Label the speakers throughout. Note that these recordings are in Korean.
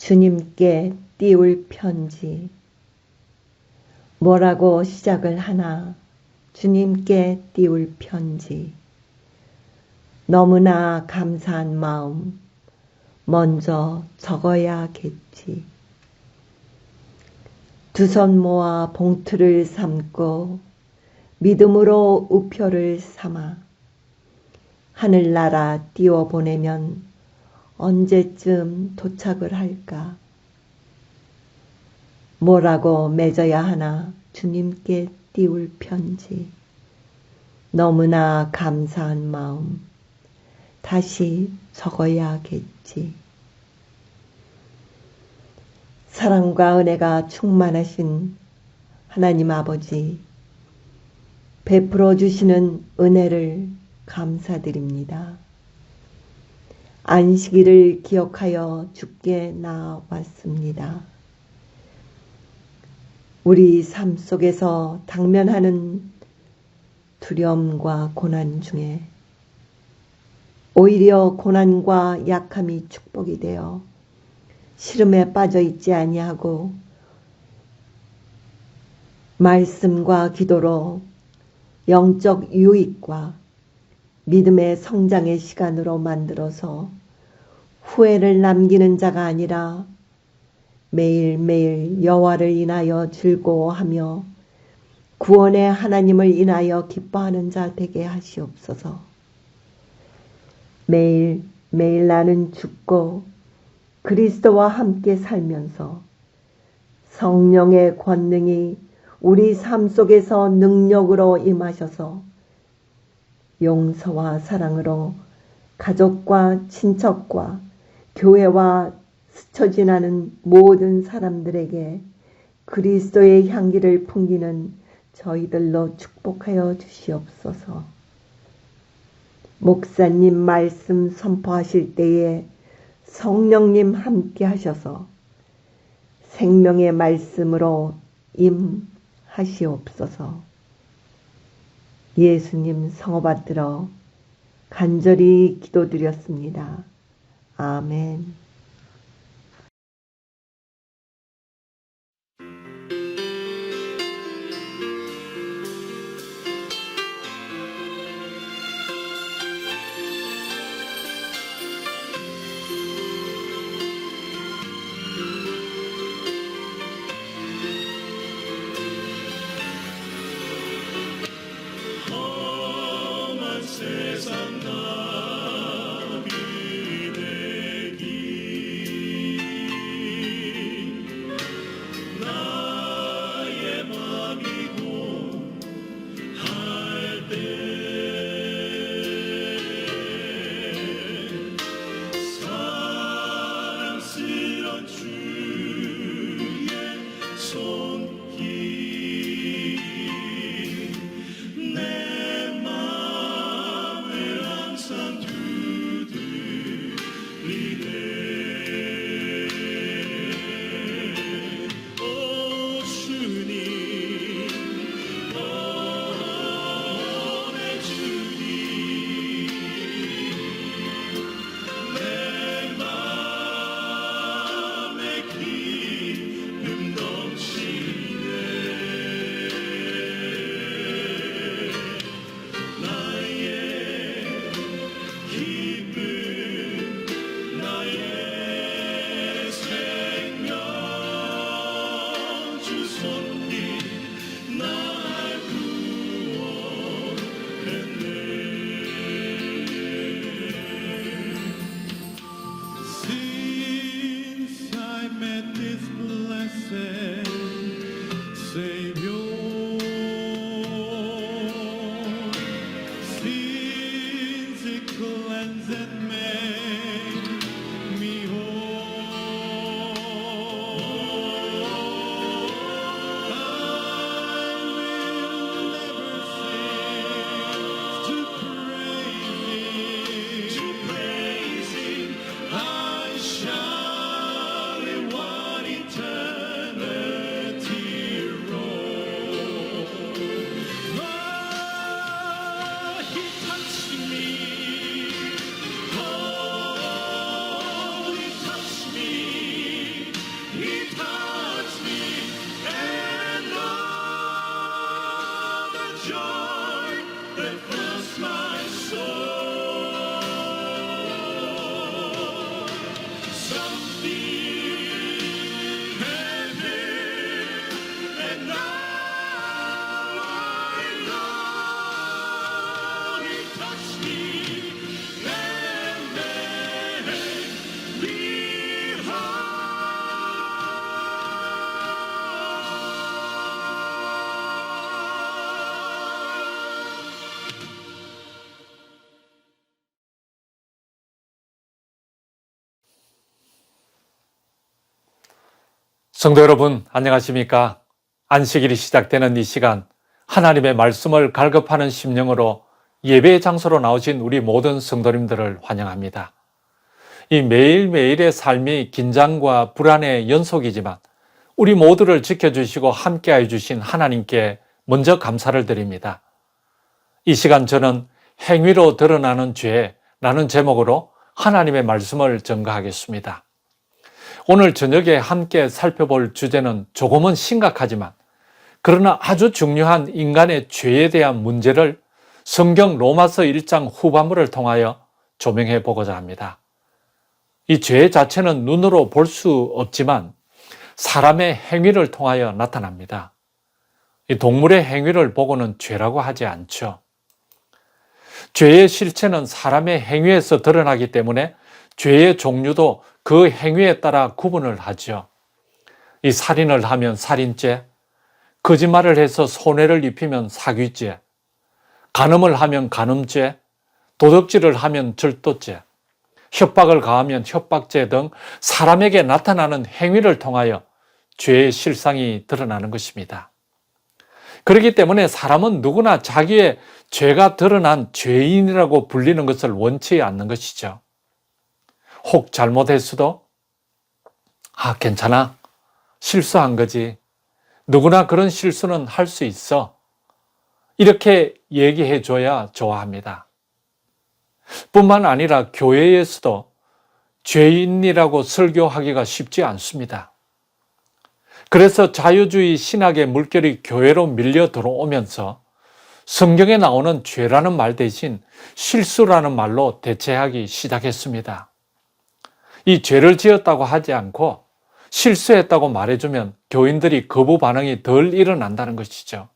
Speaker 1: 주님께 띄울 편지. 뭐라고 시작을 하나? 주님께 띄울 편지. 너무나 감사한 마음 먼저 적어야겠지. 두 손 모아 봉투를 삼고 믿음으로 우표를 삼아 하늘나라 띄워보내면 언제쯤 도착을 할까? 뭐라고 맺어야 하나? 주님께 띄울 편지. 너무나 감사한 마음 다시 적어야겠지. 사랑과 은혜가 충만하신 하나님 아버지, 베풀어 주시는 은혜를 감사드립니다. 안식일을 기억하여 주께 나왔습니다. 우리 삶 속에서 당면하는 두려움과 고난 중에 오히려 고난과 약함이 축복이 되어 시름에 빠져 있지 아니하고 말씀과 기도로 영적 유익과 믿음의 성장의 시간으로 만들어서 후회를 남기는 자가 아니라 매일매일 여호와를 인하여 즐거워하며 구원의 하나님을 인하여 기뻐하는 자 되게 하시옵소서. 매일매일 나는 죽고 그리스도와 함께 살면서 성령의 권능이 우리 삶 속에서 능력으로 임하셔서 용서와 사랑으로 가족과 친척과 교회와 스쳐 지나는 모든 사람들에게 그리스도의 향기를 풍기는 저희들로 축복하여 주시옵소서. 목사님 말씀 선포하실 때에 성령님 함께 하셔서 생명의 말씀으로 임하시옵소서. 예수님 성호 받들어 간절히 기도드렸습니다. 아멘.
Speaker 2: 세상 남이 되기 성도 여러분, 안녕하십니까? 안식일이 시작되는 이 시간, 하나님의 말씀을 갈급하는 심령으로 예배의 장소로 나오신 우리 모든 성도님들을 환영합니다. 이 매일매일의 삶이 긴장과 불안의 연속이지만 우리 모두를 지켜주시고 함께해 주신 하나님께 먼저 감사를 드립니다. 이 시간 저는 행위로 드러나는 죄라는 제목으로 하나님의 말씀을 전가하겠습니다. 오늘 저녁에 함께 살펴볼 주제는 조금은 심각하지만 그러나 아주 중요한 인간의 죄에 대한 문제를 성경 로마서 1장 후반부를 통하여 조명해 보고자 합니다. 이 죄 자체는 눈으로 볼 수 없지만 사람의 행위를 통하여 나타납니다. 이 동물의 행위를 보고는 죄라고 하지 않죠. 죄의 실체는 사람의 행위에서 드러나기 때문에 죄의 종류도 그 행위에 따라 구분을 하죠. 이 살인을 하면 살인죄, 거짓말을 해서 손해를 입히면 사기죄, 간음을 하면 간음죄, 도둑질을 하면 절도죄, 협박을 가하면 협박죄 등 사람에게 나타나는 행위를 통하여 죄의 실상이 드러나는 것입니다. 그렇기 때문에 사람은 누구나 자기의 죄가 드러난 죄인이라고 불리는 것을 원치 않는 것이죠. 혹 잘못했어도 괜찮아, 실수한 거지, 누구나 그런 실수는 할 수 있어, 이렇게 얘기해 줘야 좋아합니다. 뿐만 아니라 교회에서도 죄인이라고 설교하기가 쉽지 않습니다. 그래서 자유주의 신학의 물결이 교회로 밀려 들어오면서 성경에 나오는 죄라는 말 대신 실수라는 말로 대체하기 시작했습니다. 이 죄를 지었다고 하지 않고 실수했다고 말해주면 교인들이 거부 반응이 덜 일어난다는 것이죠.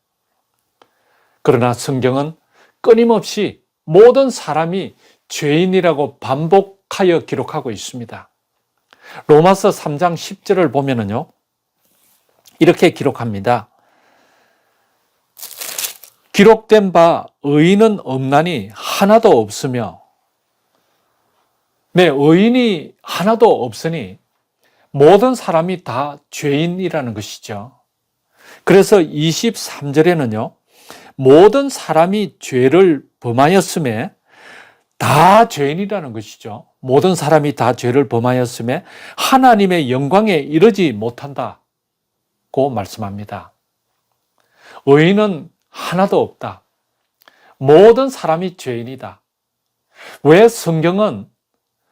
Speaker 2: 그러나 성경은 끊임없이 모든 사람이 죄인이라고 반복하여 기록하고 있습니다. 로마서 3장 10절을 보면은요, 이렇게 기록합니다. 기록된 바 의인은 없나니 하나도 없으며, 의인이 하나도 없으니 모든 사람이 다 죄인이라는 것이죠. 그래서 23절에는요, 모든 사람이 죄를 범하였음에, 다 죄인이라는 것이죠. 모든 사람이 다 죄를 범하였음에 하나님의 영광에 이르지 못한다고 말씀합니다. 의인은 하나도 없다. 모든 사람이 죄인이다. 왜 성경은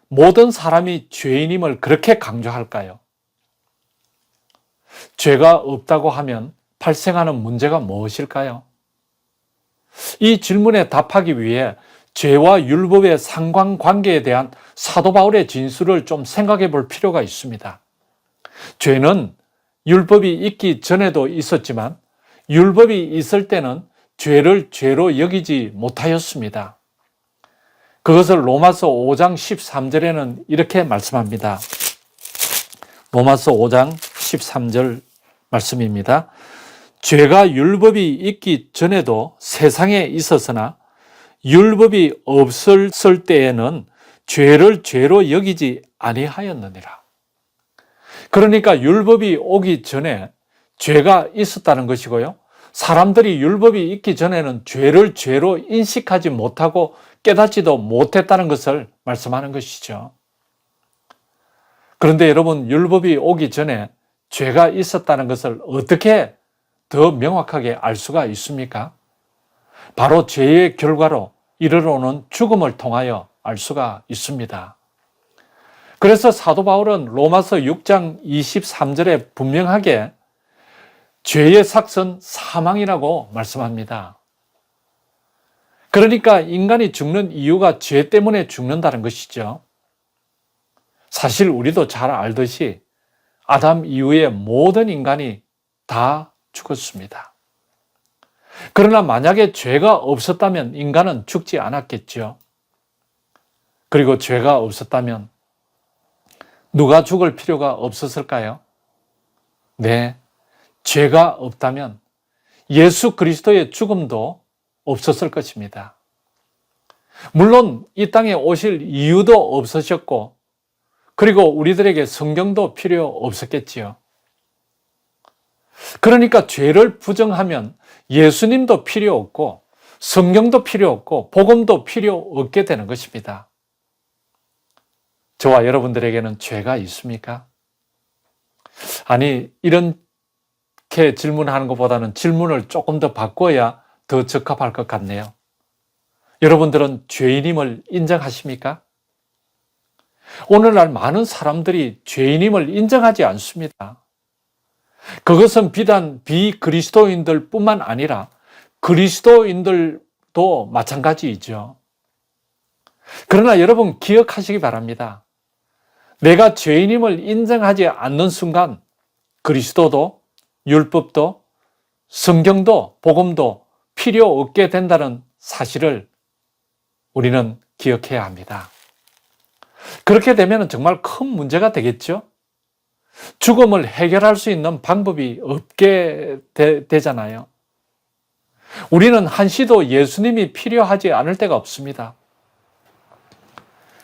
Speaker 2: 모든 사람이 죄인임을 그렇게 강조할까요? 죄가 없다고 하면 발생하는 문제가 무엇일까요? 이 질문에 답하기 위해 죄와 율법의 상관관계에 대한 사도 바울의 진술을 좀 생각해 볼 필요가 있습니다. 죄는 율법이 있기 전에도 있었지만 율법이 있을 때는 죄를 죄로 여기지 못하였습니다. 그것을 로마서 5장 13절에는 이렇게 말씀합니다. 로마서 5장 13절 말씀입니다. 죄가 율법이 있기 전에도 세상에 있었으나 율법이 없을 때에는 죄를 죄로 여기지 아니하였느니라. 그러니까 율법이 오기 전에 죄가 있었다는 것이고요. 사람들이 율법이 있기 전에는 죄를 죄로 인식하지 못하고 깨닫지도 못했다는 것을 말씀하는 것이죠. 그런데 여러분, 율법이 오기 전에 죄가 있었다는 것을 어떻게 더 명확하게 알 수가 있습니까? 바로 죄의 결과로 이르러오는 죽음을 통하여 알 수가 있습니다. 그래서 사도 바울은 로마서 6장 23절에 분명하게 죄의 삭은 사망이라고 말씀합니다. 그러니까 인간이 죽는 이유가 죄 때문에 죽는다는 것이죠. 사실 우리도 잘 알듯이 아담 이후에 모든 인간이 다 죽었습니다. 그러나 만약에 죄가 없었다면 인간은 죽지 않았겠죠. 그리고 죄가 없었다면 누가 죽을 필요가 없었을까요? 네, 죄가 없다면 예수 그리스도의 죽음도 없었을 것입니다. 물론 이 땅에 오실 이유도 없으셨고, 그리고 우리들에게 성경도 필요 없었겠지요. 그러니까 죄를 부정하면 예수님도 필요 없고 성경도 필요 없고 복음도 필요 없게 되는 것입니다. 저와 여러분들에게는 죄가 있습니까? 아니, 이렇게 질문하는 것보다는 질문을 조금 더 바꿔야 더 적합할 것 같네요. 여러분들은 죄인임을 인정하십니까? 오늘날 많은 사람들이 죄인임을 인정하지 않습니다. 그것은 비단 비그리스도인들 뿐만 아니라 그리스도인들도 마찬가지이죠. 그러나 여러분 기억하시기 바랍니다. 내가 죄인임을 인정하지 않는 순간 그리스도도 율법도 성경도 복음도 필요 없게 된다는 사실을 우리는 기억해야 합니다. 그렇게 되면 정말 큰 문제가 되겠죠? 죽음을 해결할 수 있는 방법이 없게 되잖아요. 우리는 한시도 예수님이 필요하지 않을 때가 없습니다.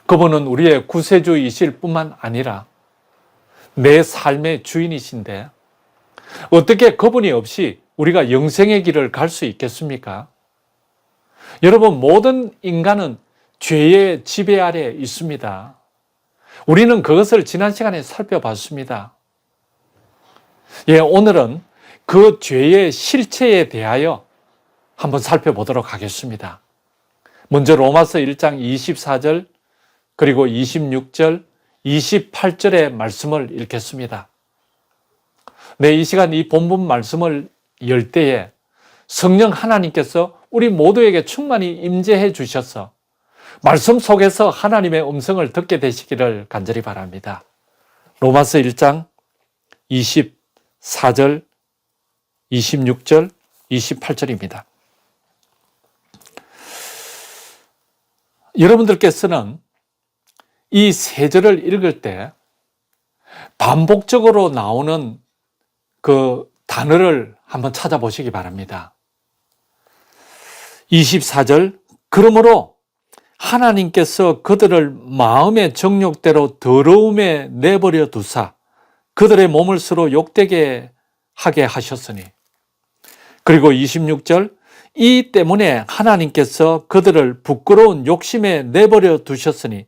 Speaker 2: 그분은 우리의 구세주이실 뿐만 아니라 내 삶의 주인이신데 어떻게 그분이 없이 우리가 영생의 길을 갈 수 있겠습니까? 여러분, 모든 인간은 죄의 지배 아래 있습니다. 우리는 그것을 지난 시간에 살펴봤습니다. 오늘은 그 죄의 실체에 대하여 한번 살펴보도록 하겠습니다. 먼저 로마서 1장 24절 그리고 26절, 28절의 말씀을 읽겠습니다. 이 시간 이 본문 말씀을 열 때에 성령 하나님께서 우리 모두에게 충만히 임재해 주셔서 말씀 속에서 하나님의 음성을 듣게 되시기를 간절히 바랍니다. 로마서 1장 24절, 26절, 28절입니다. 여러분들께서는 이 세 절을 읽을 때 반복적으로 나오는 그 단어를 한번 찾아보시기 바랍니다. 24절, 그러므로 하나님께서 그들을 마음의 정욕대로 더러움에 내버려 두사 그들의 몸을 서로 욕되게 하게 하셨으니. 그리고 26절, 이 때문에 하나님께서 그들을 부끄러운 욕심에 내버려 두셨으니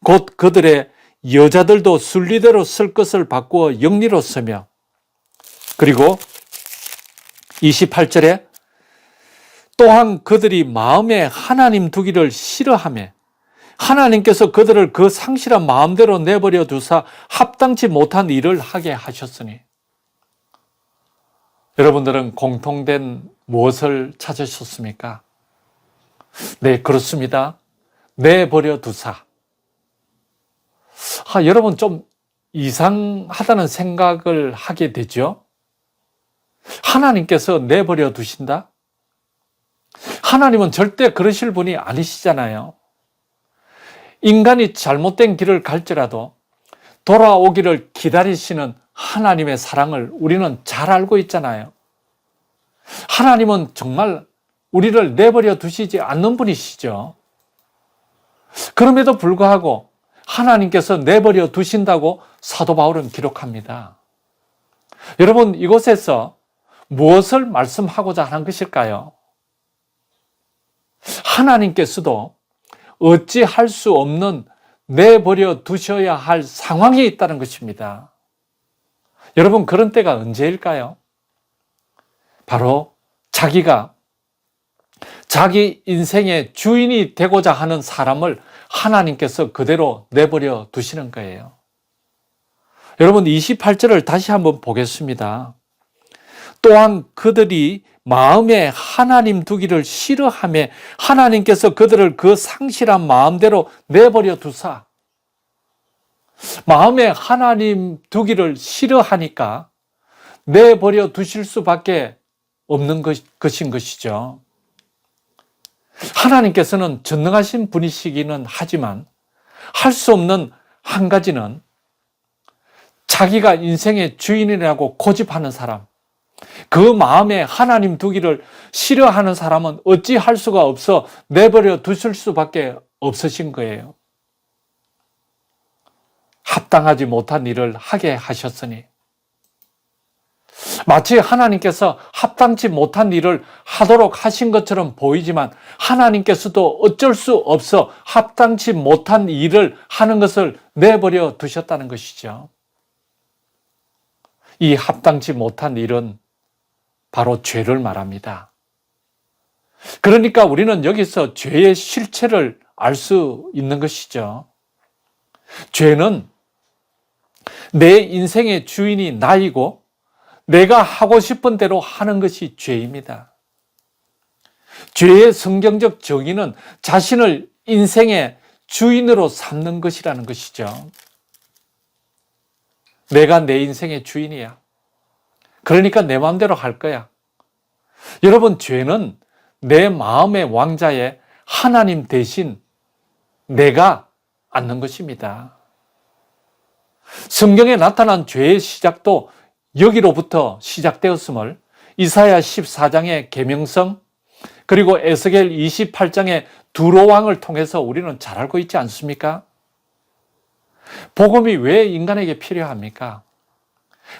Speaker 2: 곧 그들의 여자들도 순리대로 쓸 것을 바꾸어 영리로 쓰며. 그리고 28절에 또한 그들이 마음에 하나님 두기를 싫어하며 하나님께서 그들을 그 상실한 마음대로 내버려 두사 합당치 못한 일을 하게 하셨으니. 여러분들은 공통된 무엇을 찾으셨습니까? 네, 그렇습니다. 내버려 두사. 여러분 좀 이상하다는 생각을 하게 되죠? 하나님께서 내버려 두신다? 하나님은 절대 그러실 분이 아니시잖아요. 인간이 잘못된 길을 갈지라도 돌아오기를 기다리시는 하나님의 사랑을 우리는 잘 알고 있잖아요. 하나님은 정말 우리를 내버려 두시지 않는 분이시죠. 그럼에도 불구하고 하나님께서 내버려 두신다고 사도 바울은 기록합니다. 여러분, 이곳에서 무엇을 말씀하고자 하는 것일까요? 하나님께서도 어찌할 수 없는 내버려 두셔야 할 상황이 있다는 것입니다. 여러분, 그런 때가 언제일까요? 바로 자기가 자기 인생의 주인이 되고자 하는 사람을 하나님께서 그대로 내버려 두시는 거예요. 여러분, 28절을 다시 한번 보겠습니다. 또한 그들이 마음에 하나님 두기를 싫어하며 하나님께서 그들을 그 상실한 마음대로 내버려 두사. 마음에 하나님 두기를 싫어하니까 내버려 두실 수밖에 없는 것인 것이죠. 하나님께서는 전능하신 분이시기는 하지만 할 수 없는 한 가지는 자기가 인생의 주인이라고 고집하는 사람, 그 마음에 하나님 두기를 싫어하는 사람은 어찌할 수가 없어 내버려 두실 수밖에 없으신 거예요. 합당하지 못한 일을 하게 하셨으니. 마치 하나님께서 합당치 못한 일을 하도록 하신 것처럼 보이지만 하나님께서도 어쩔 수 없어 합당치 못한 일을 하는 것을 내버려 두셨다는 것이죠. 이 합당치 못한 일은 바로 죄를 말합니다. 그러니까 우리는 여기서 죄의 실체를 알 수 있는 것이죠. 죄는 내 인생의 주인이 나이고 내가 하고 싶은 대로 하는 것이 죄입니다. 죄의 성경적 정의는 자신을 인생의 주인으로 삼는 것이라는 것이죠. 내가 내 인생의 주인이야. 그러니까 내 마음대로 할 거야. 여러분, 죄는 내 마음의 왕자에 하나님 대신 내가 앉는 것입니다. 성경에 나타난 죄의 시작도 여기로부터 시작되었음을 이사야 14장의 계명성 그리고 에스겔 28장의 두로 왕을 통해서 우리는 잘 알고 있지 않습니까? 복음이 왜 인간에게 필요합니까?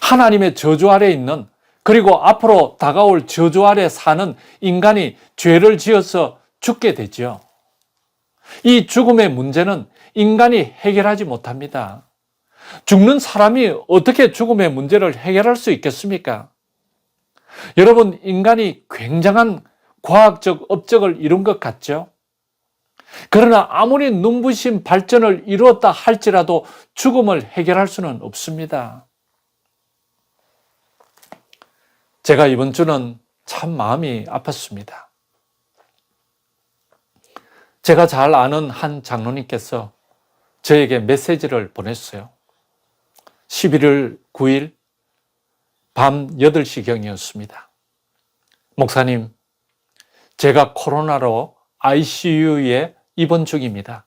Speaker 2: 하나님의 저주 아래 있는 그리고 앞으로 다가올 저주 아래 사는 인간이 죄를 지어서 죽게 되죠. 이 죽음의 문제는 인간이 해결하지 못합니다. 죽는 사람이 어떻게 죽음의 문제를 해결할 수 있겠습니까? 여러분, 인간이 굉장한 과학적 업적을 이룬 것 같죠? 그러나 아무리 눈부신 발전을 이루었다 할지라도 죽음을 해결할 수는 없습니다. 제가 이번 주는 참 마음이 아팠습니다. 제가 잘 아는 한 장로님께서 저에게 메시지를 보냈어요. 11월 9일 밤 8시경이었습니다. 목사님, 제가 코로나로 ICU에 입원 중입니다.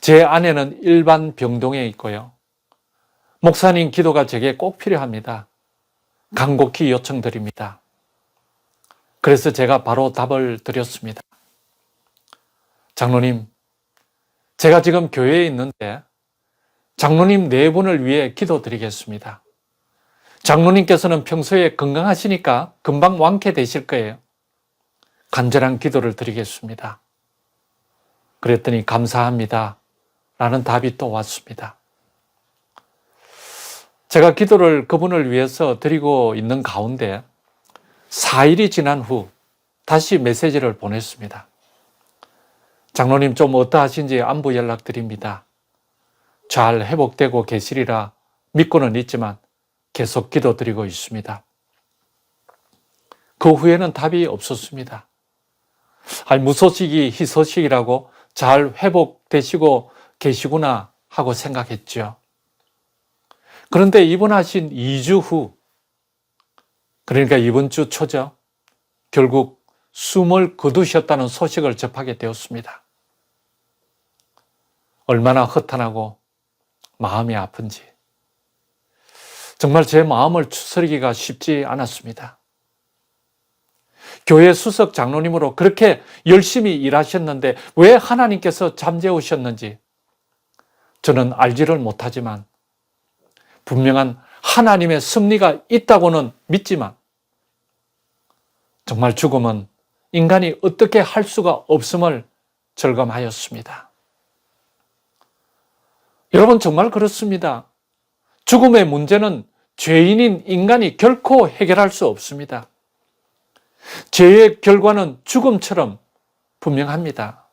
Speaker 2: 제 아내는 일반 병동에 있고요. 목사님 기도가 제게 꼭 필요합니다. 간곡히 요청드립니다. 그래서 제가 바로 답을 드렸습니다. 장로님, 제가 지금 교회에 있는데 장로님 4분을 위해 기도드리겠습니다. 장로님께서는 평소에 건강하시니까 금방 완쾌되실 거예요. 간절한 기도를 드리겠습니다. 그랬더니 감사합니다 라는 답이 또 왔습니다. 제가 기도를 그분을 위해서 드리고 있는 가운데 4일이 지난 후 다시 메시지를 보냈습니다. 장로님 좀 어떠하신지 안부 연락드립니다. 잘 회복되고 계시리라 믿고는 있지만 계속 기도드리고 있습니다. 그 후에는 답이 없었습니다. 무소식이 희소식이라고 잘 회복되시고 계시구나 하고 생각했죠. 그런데 입원하신 2주 후, 그러니까 이번 주 초죠, 결국 숨을 거두셨다는 소식을 접하게 되었습니다. 얼마나 허탄하고 마음이 아픈지 정말 제 마음을 추스르기가 쉽지 않았습니다. 교회 수석 장로님으로 그렇게 열심히 일하셨는데 왜 하나님께서 잠재우셨는지 저는 알지를 못하지만 분명한 하나님의 섭리가 있다고는 믿지만 정말 죽음은 인간이 어떻게 할 수가 없음을 절감하였습니다. 여러분, 정말 그렇습니다. 죽음의 문제는 죄인인 인간이 결코 해결할 수 없습니다. 죄의 결과는 죽음처럼 분명합니다.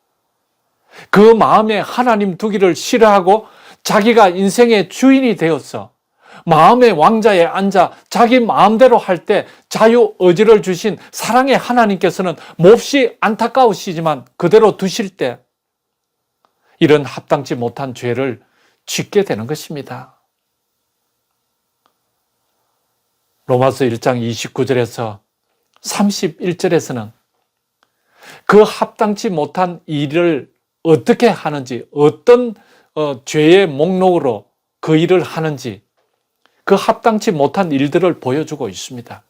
Speaker 2: 그 마음에 하나님 두기를 싫어하고 자기가 인생의 주인이 되어서 마음의 왕자에 앉아 자기 마음대로 할 때 자유 의지를 주신 사랑의 하나님께서는 몹시 안타까우시지만 그대로 두실 때 이런 합당치 못한 죄를 짓게 되는 것입니다. 로마서 1장 29절에서 31절에서는 그 합당치 못한 일을 어떻게 하는지, 어떤 죄의 목록으로 그 일을 하는지 그 합당치 못한 일들을 보여주고 있습니다.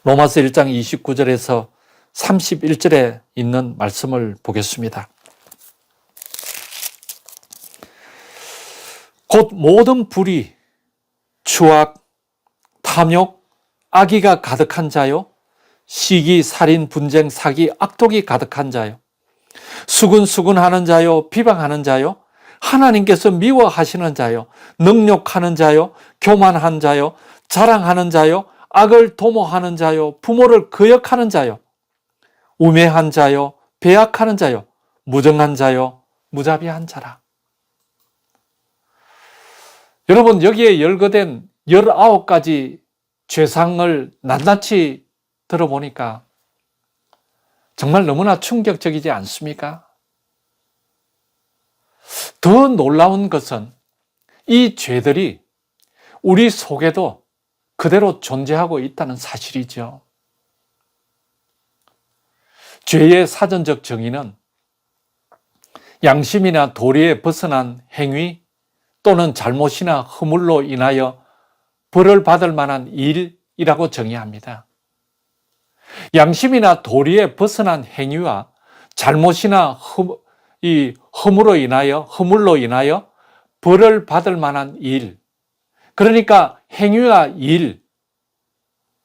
Speaker 2: 로마서 1장 29절에서 31절에 있는 말씀을 보겠습니다. 곧 모든 불의, 추악, 탐욕, 악의가 가득한 자요. 시기, 살인, 분쟁, 사기, 악독이 가득한 자요. 수근수근하는 자요. 비방하는 자요. 하나님께서 미워하시는 자요. 능욕하는 자요. 교만한 자요. 자랑하는 자요. 악을 도모하는 자요. 부모를 거역하는 자요. 우매한 자요. 배약하는 자요. 무정한 자요. 무자비한 자라. 여러분, 여기에 열거된 19가지 죄상을 낱낱이 들어보니까 정말 너무나 충격적이지 않습니까? 더 놀라운 것은 이 죄들이 우리 속에도 그대로 존재하고 있다는 사실이죠. 죄의 사전적 정의는 양심이나 도리에 벗어난 행위 또는 잘못이나 허물로 인하여 벌을 받을 만한 일이라고 정의합니다. 양심이나 도리에 벗어난 행위와 잘못이나 허물로 인하여 벌을 받을 만한 일, 그러니까 행위와 일을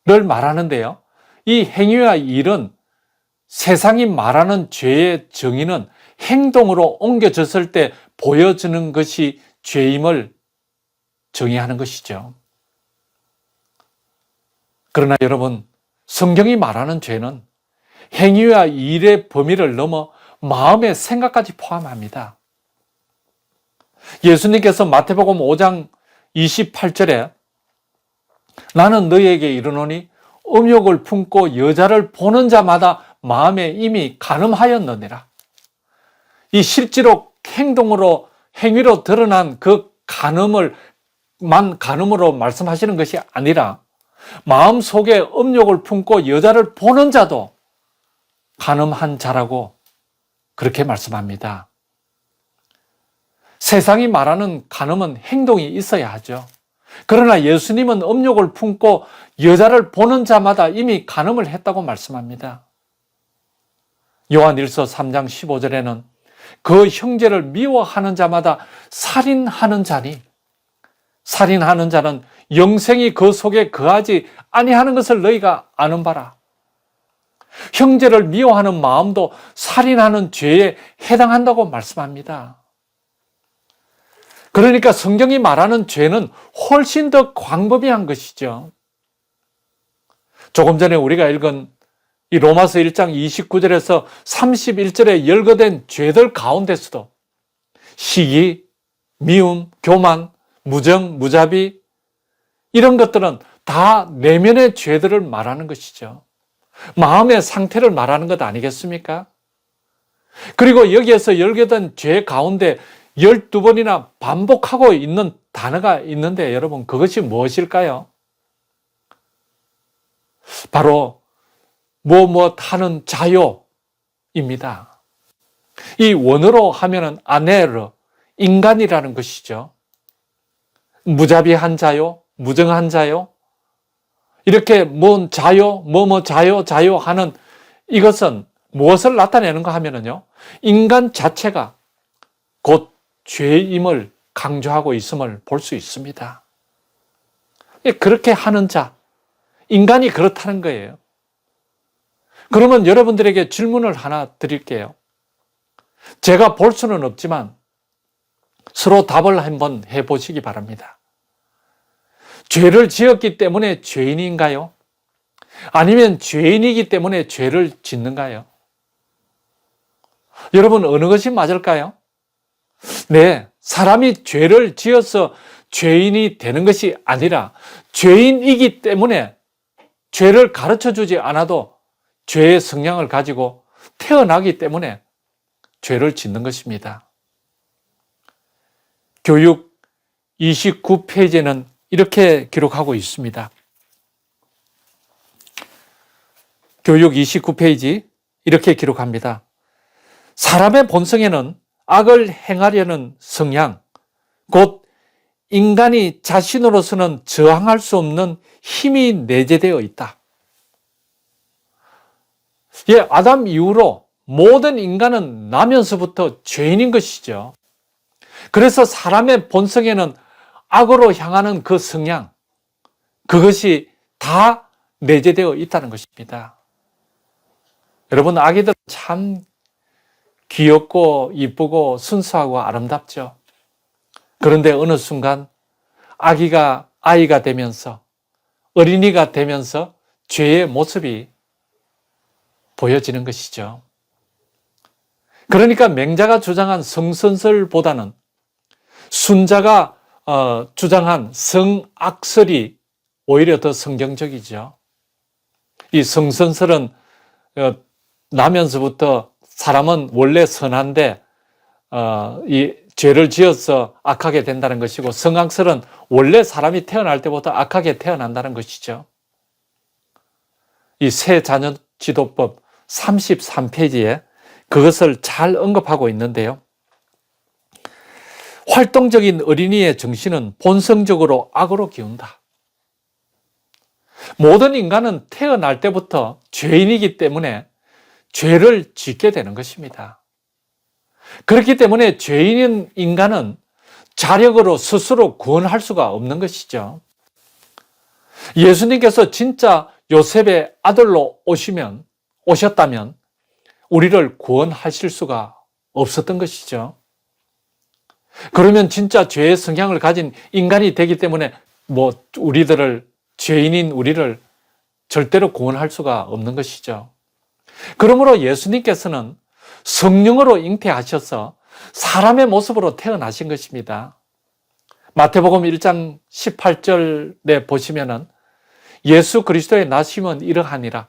Speaker 2: 말하는데요. 이 행위와 일은 세상이 말하는 죄의 정의는 행동으로 옮겨졌을 때 보여지는 것이 죄임을 정의하는 것이죠. 그러나 여러분, 성경이 말하는 죄는 행위와 일의 범위를 넘어 마음의 생각까지 포함합니다. 예수님께서 마태복음 5장 28절에 나는 너희에게 이르노니 음욕을 품고 여자를 보는 자마다 마음에 이미 간음하였느니라. 이 실제로 행동으로 행위로 드러난 그 간음으로 말씀하시는 것이 아니라 마음속에 음욕을 품고 여자를 보는 자도 간음한 자라고 그렇게 말씀합니다. 세상이 말하는 간음은 행동이 있어야 하죠. 그러나 예수님은 음욕을 품고 여자를 보는 자마다 이미 간음을 했다고 말씀합니다. 요한일서 3장 15절에는 그 형제를 미워하는 자마다 살인하는 자니, 살인하는 자는 영생이 그 속에 거하지 아니하는 것을 너희가 아는 바라. 형제를 미워하는 마음도 살인하는 죄에 해당한다고 말씀합니다. 그러니까 성경이 말하는 죄는 훨씬 더 광범위한 것이죠. 조금 전에 우리가 읽은 이 로마서 1장 29절에서 31절에 열거된 죄들 가운데서도 시기, 미움, 교만, 무정, 무자비 이런 것들은 다 내면의 죄들을 말하는 것이죠. 마음의 상태를 말하는 것 아니겠습니까? 그리고 여기에서 열거된 죄 가운데 12번이나 반복하고 있는 단어가 있는데 여러분 그것이 무엇일까요? 바로 하는 자요입니다. 이 원어로 하면은 아네르, 인간이라는 것이죠. 무자비한 자요, 무정한 자요, 이렇게 뭔 자요, 자요 하는 이것은 무엇을 나타내는가 하면은요, 인간 자체가 곧 죄임을 강조하고 있음을 볼 수 있습니다. 그렇게 하는 자, 인간이 그렇다는 거예요. 그러면 여러분들에게 질문을 하나 드릴게요. 제가 볼 수는 없지만 서로 답을 한번 해보시기 바랍니다. 죄를 지었기 때문에 죄인인가요? 아니면 죄인이기 때문에 죄를 짓는가요? 여러분 어느 것이 맞을까요? 네, 사람이 죄를 지어서 죄인이 되는 것이 아니라 죄인이기 때문에 죄를 가르쳐주지 않아도 죄의 성향을 가지고 태어나기 때문에 죄를 짓는 것입니다. 교육 29페이지는 이렇게 기록하고 있습니다. 교육 29페이지 이렇게 기록합니다. 사람의 본성에는 악을 행하려는 성향, 곧 인간이 자신으로서는 저항할 수 없는 힘이 내재되어 있다. 아담 이후로 모든 인간은 나면서부터 죄인인 것이죠. 그래서 사람의 본성에는 악으로 향하는 그 성향, 그것이 다 내재되어 있다는 것입니다. 여러분, 아기들은 참 귀엽고 이쁘고 순수하고 아름답죠. 그런데 어느 순간 아이가 되면서, 어린이가 되면서 죄의 모습이 보여지는 것이죠. 그러니까 맹자가 주장한 성선설보다는 순자가 주장한 성악설이 오히려 더 성경적이죠. 이 성선설은 나면서부터 사람은 원래 선한데 이 죄를 지어서 악하게 된다는 것이고, 성악설은 원래 사람이 태어날 때부터 악하게 태어난다는 것이죠. 이 새 자녀 지도법 33페이지에 그것을 잘 언급하고 있는데요. 활동적인 어린이의 정신은 본성적으로 악으로 기운다. 모든 인간은 태어날 때부터 죄인이기 때문에 죄를 짓게 되는 것입니다. 그렇기 때문에 죄인인 인간은 자력으로 스스로 구원할 수가 없는 것이죠. 예수님께서 진짜 요셉의 아들로 오셨다면 우리를 구원하실 수가 없었던 것이죠. 그러면 진짜 죄의 성향을 가진 인간이 되기 때문에 죄인인 우리를 절대로 구원할 수가 없는 것이죠. 그러므로 예수님께서는 성령으로 잉태하셔서 사람의 모습으로 태어나신 것입니다. 마태복음 1장 18절에 보시면은 예수 그리스도의 나심은 이러하니라.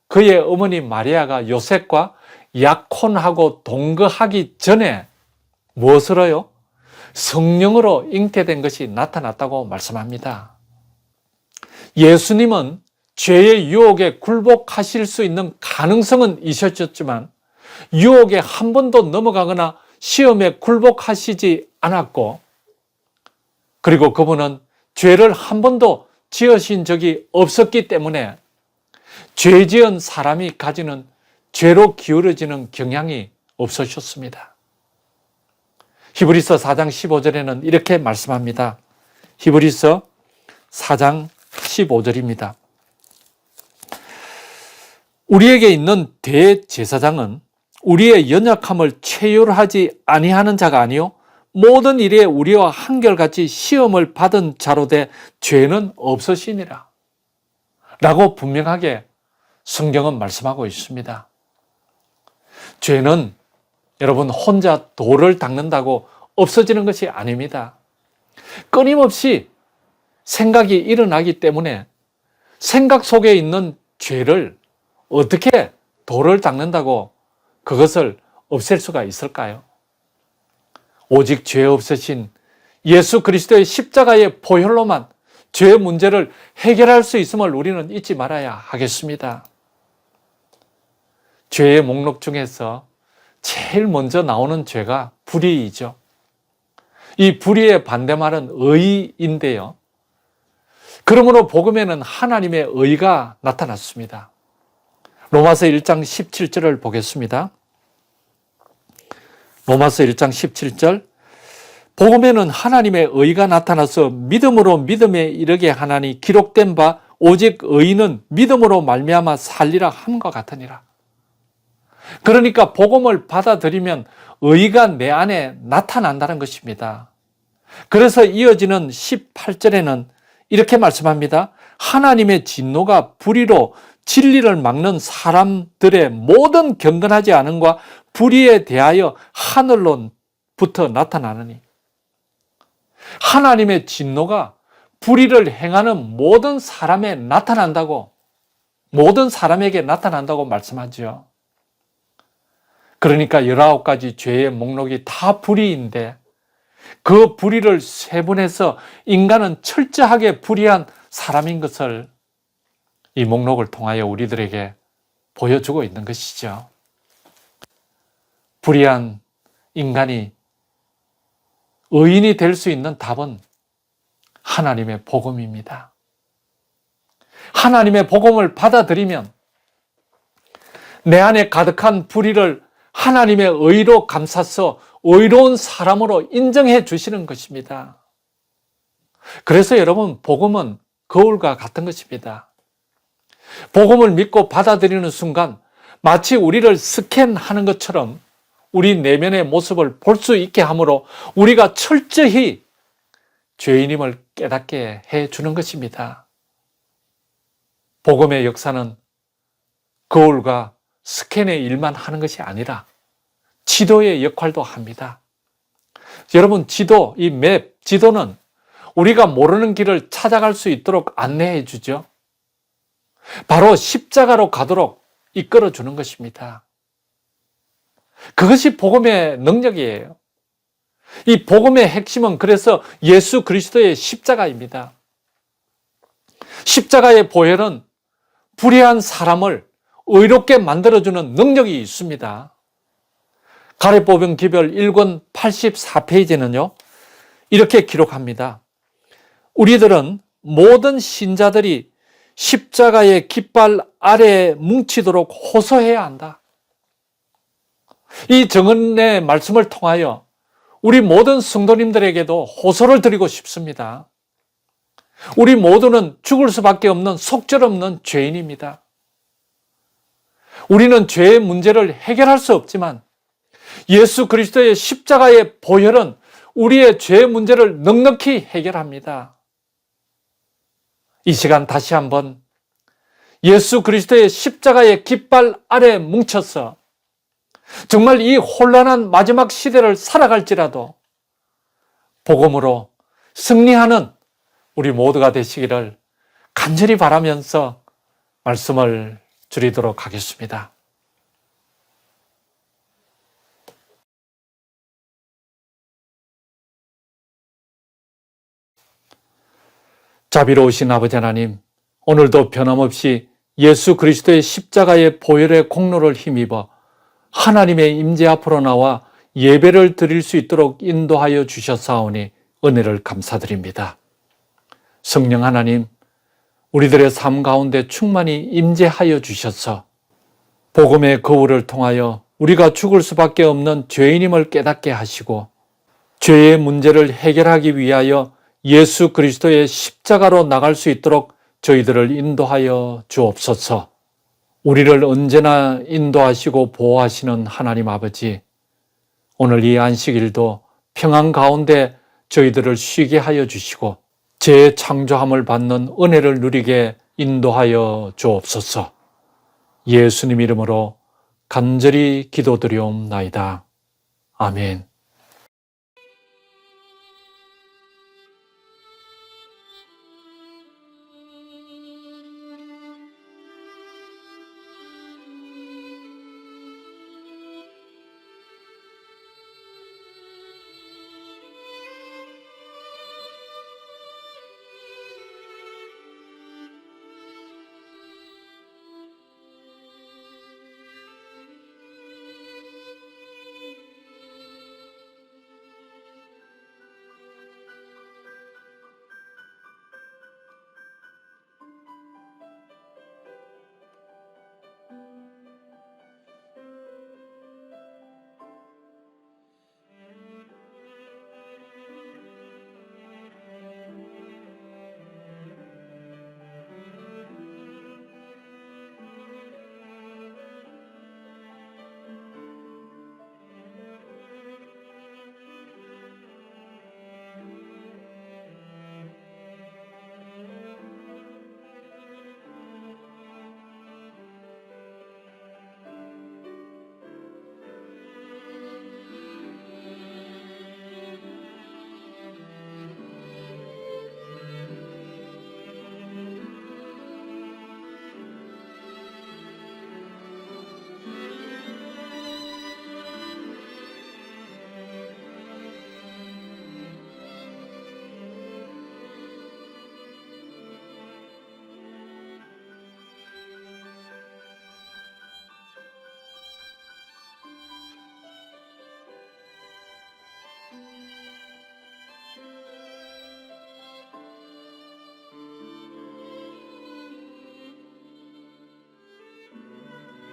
Speaker 2: 그의 어머니 마리아가 요셉과 약혼하고 동거하기 전에 무엇으로요? 성령으로 잉태된 것이 나타났다고 말씀합니다. 예수님은 죄의 유혹에 굴복하실 수 있는 가능성은 있으셨지만 유혹에 한 번도 넘어가거나 시험에 굴복하시지 않았고, 그리고 그분은 죄를 한 번도 지으신 적이 없었기 때문에 죄 지은 사람이 가지는 죄로 기울어지는 경향이 없으셨습니다. 히브리서 4장 15절에는 이렇게 말씀합니다. 히브리서 4장 15절입니다. 우리에게 있는 대제사장은 우리의 연약함을 체휼하지 아니하는 자가 아니요 모든 일에 우리와 한결같이 시험을 받은 자로 돼 죄는 없으시니라 라고 분명하게 성경은 말씀하고 있습니다. 죄는 여러분 혼자 돌을 닦는다고 없어지는 것이 아닙니다. 끊임없이 생각이 일어나기 때문에 생각 속에 있는 죄를 어떻게 돌을 닦는다고 그것을 없앨 수가 있을까요? 오직 죄 없으신 예수 그리스도의 십자가의 보혈로만 죄의 문제를 해결할 수 있음을 우리는 잊지 말아야 하겠습니다. 죄의 목록 중에서 제일 먼저 나오는 죄가 불의이죠. 이 불의의 반대말은 의인데요. 그러므로 복음에는 하나님의 의가 나타났습니다. 로마서 1장 17절을 보겠습니다. 로마서 1장 17절. 복음에는 하나님의 의가 나타나서 믿음으로 믿음에 이르게 하나니 기록된 바 오직 의인은 믿음으로 말미암아 살리라 함과 같으니라. 그러니까 복음을 받아들이면 의가 내 안에 나타난다는 것입니다. 그래서 이어지는 18절에는 이렇게 말씀합니다. 하나님의 진노가 불의로 진리를 막는 사람들의 모든 경건하지 않음과 불의에 대하여 하늘로부터 나타나느니, 하나님의 진노가 불의를 행하는 모든 사람에 나타난다고, 모든 사람에게 나타난다고 말씀하죠. 그러니까 19가지 죄의 목록이 다 불의인데 그 불의를 세분해서 인간은 철저하게 불의한 사람인 것을 이 목록을 통하여 우리들에게 보여주고 있는 것이죠. 불의한 인간이 의인이 될 수 있는 답은 하나님의 복음입니다. 하나님의 복음을 받아들이면 내 안에 가득한 불의를 하나님의 의로 감싸서 의로운 사람으로 인정해 주시는 것입니다. 그래서 여러분, 복음은 거울과 같은 것입니다. 복음을 믿고 받아들이는 순간 마치 우리를 스캔하는 것처럼 우리 내면의 모습을 볼 수 있게 함으로 우리가 철저히 죄인임을 깨닫게 해주는 것입니다. 복음의 역사는 거울과 스캔의 일만 하는 것이 아니라 지도의 역할도 합니다. 여러분, 지도, 이 맵, 지도는 우리가 모르는 길을 찾아갈 수 있도록 안내해 주죠. 바로 십자가로 가도록 이끌어 주는 것입니다. 그것이 복음의 능력이에요. 이 복음의 핵심은 그래서 예수 그리스도의 십자가입니다. 십자가의 보혈은 불의한 사람을 의롭게 만들어주는 능력이 있습니다. 가래법용 기별 1권 84페이지는요, 이렇게 기록합니다. 우리들은 모든 신자들이 십자가의 깃발 아래에 뭉치도록 호소해야 한다. 이 정언의 말씀을 통하여 우리 모든 성도님들에게도 호소를 드리고 싶습니다. 우리 모두는 죽을 수밖에 없는 속절없는 죄인입니다. 우리는 죄의 문제를 해결할 수 없지만 예수 그리스도의 십자가의 보혈은 우리의 죄의 문제를 넉넉히 해결합니다. 이 시간 다시 한번 예수 그리스도의 십자가의 깃발 아래 뭉쳐서 정말 이 혼란한 마지막 시대를 살아갈지라도 복음으로 승리하는 우리 모두가 되시기를 간절히 바라면서 말씀을 드리도록 하겠습니다. 자비로우신 아버지 하나님, 오늘도 변함없이 예수 그리스도의 십자가의 보혈의 공로를 힘입어 하나님의 임재 앞으로 나와 예배를 드릴 수 있도록 인도하여 주셨사오니 은혜를 감사드립니다. 성령 하나님, 우리들의 삶 가운데 충만히 임재하여 주셔서 복음의 거울을 통하여 우리가 죽을 수밖에 없는 죄인임을 깨닫게 하시고 죄의 문제를 해결하기 위하여 예수 그리스도의 십자가로 나갈 수 있도록 저희들을 인도하여 주옵소서. 우리를 언제나 인도하시고 보호하시는 하나님 아버지, 오늘 이 안식일도 평안 가운데 저희들을 쉬게 하여 주시고 재창조함을 받는 은혜를 누리게 인도하여 주옵소서. 예수님 이름으로 간절히 기도드리옵나이다. 아멘.